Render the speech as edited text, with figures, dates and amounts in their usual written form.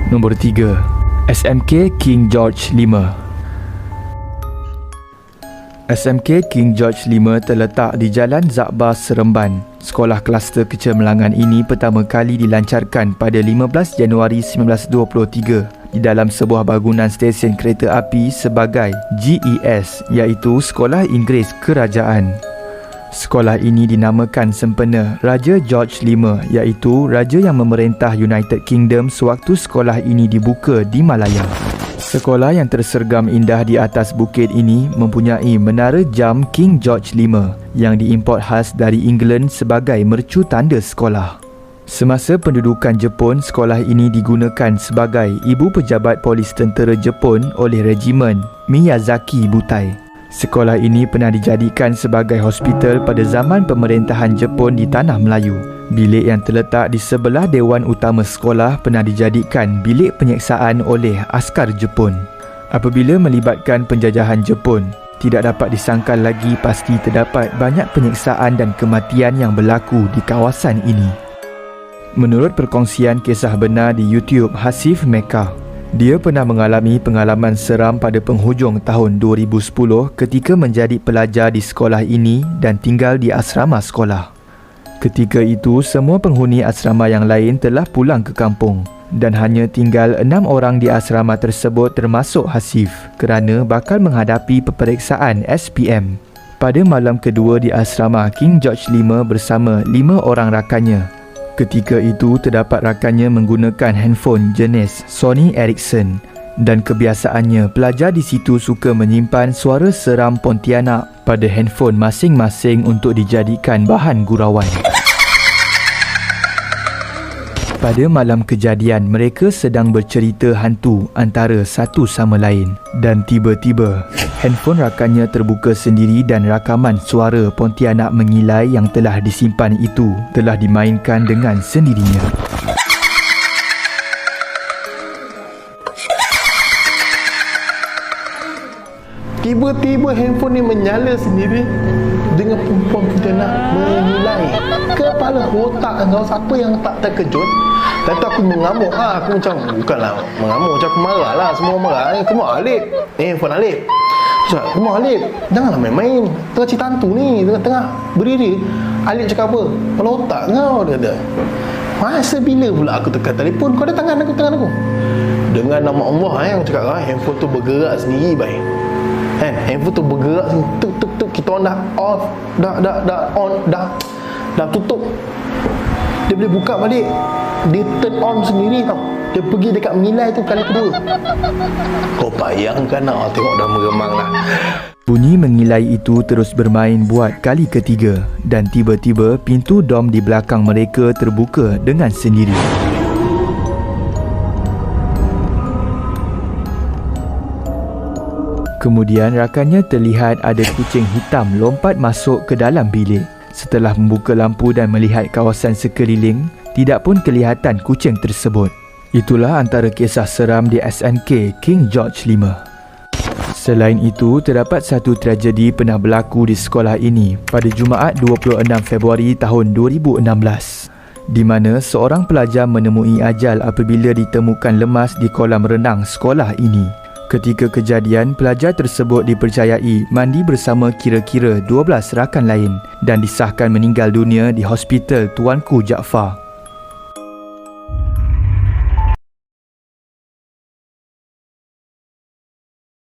Nombor 3. SMK King George V. SMK King George V terletak di Jalan Zakbar, Seremban. Sekolah kluster kecemerlangan ini pertama kali dilancarkan pada 15 Januari 1923 di dalam sebuah bangunan stesen kereta api sebagai GES, iaitu Sekolah Inggeris Kerajaan. Sekolah ini dinamakan sempena Raja George V, iaitu raja yang memerintah United Kingdom sewaktu sekolah ini dibuka di Malaya. Sekolah yang tersergam indah di atas bukit ini mempunyai menara jam King George V yang diimport khas dari England sebagai mercu tanda sekolah. Semasa pendudukan Jepun, sekolah ini digunakan sebagai ibu pejabat polis tentera Jepun oleh Regimen Miyazaki Butai. Sekolah ini pernah dijadikan sebagai hospital pada zaman pemerintahan Jepun di Tanah Melayu. Bilik yang terletak di sebelah Dewan Utama sekolah pernah dijadikan bilik penyiksaan oleh askar Jepun. Apabila melibatkan penjajahan Jepun, tidak dapat disangkal lagi pasti terdapat banyak penyiksaan dan kematian yang berlaku di kawasan ini. Menurut perkongsian kisah benar di YouTube Hasif Mecca, dia pernah mengalami pengalaman seram pada penghujung tahun 2010 ketika menjadi pelajar di sekolah ini dan tinggal di asrama sekolah. Ketika itu, semua penghuni asrama yang lain telah pulang ke kampung dan hanya tinggal 6 orang di asrama tersebut termasuk Hasif kerana bakal menghadapi peperiksaan SPM. Pada malam kedua di asrama King George V bersama 5 orang rakannya. Ketika itu, terdapat rakannya menggunakan handphone jenis Sony Ericsson dan kebiasaannya pelajar di situ suka menyimpan suara seram Pontianak pada handphone masing-masing untuk dijadikan bahan gurauan. Pada malam kejadian, mereka sedang bercerita hantu antara satu sama lain dan tiba-tiba handphone rakannya terbuka sendiri dan rakaman suara Pontianak mengilai yang telah disimpan itu telah dimainkan dengan sendirinya. Tiba-tiba handphone ni menyala sendiri dengan perempuan Pontianak mengilai. Kepala otak kau, siapa yang tak terkejut? Tentu aku mengamuk lah. Aku macam, bukanlah mengamuk, macam aku marah lah. Semua marah ni. Kemar Alip. Handphone Alip. Kemar Alip, janganlah main-main. Tengah cerita hantu ni, tengah berdiri. Alip cakap apa? Kepala otak kau, dia kata. Masa bila pula aku tekan telefon, kau ada tangan aku. Dengan nama Allah yang cakap, handphone tu bergerak sendiri baik. Handphone tu bergerak sendiri. Tuk. Kita orang dah off. Dah tutup. Dia boleh buka balik. Dia turn on sendiri tau. Dia pergi dekat mengilai tu kali kedua. Kau bayangkan lah, tengok dah meremang lah. Bunyi mengilai itu terus bermain buat kali ketiga dan tiba-tiba pintu dom di belakang mereka terbuka dengan sendiri. Kemudian rakannya terlihat ada kucing hitam lompat masuk ke dalam bilik. Setelah membuka lampu dan melihat kawasan sekeliling, tidak pun kelihatan kucing tersebut. Itulah antara kisah seram di SMK King George V. Selain itu, terdapat satu tragedi pernah berlaku di sekolah ini pada Jumaat 26 Februari tahun 2016, di mana seorang pelajar menemui ajal apabila ditemukan lemas di kolam renang sekolah ini. Ketika kejadian, pelajar tersebut dipercayai mandi bersama kira-kira 12 rakan lain dan disahkan meninggal dunia di Hospital Tuanku Jaafar.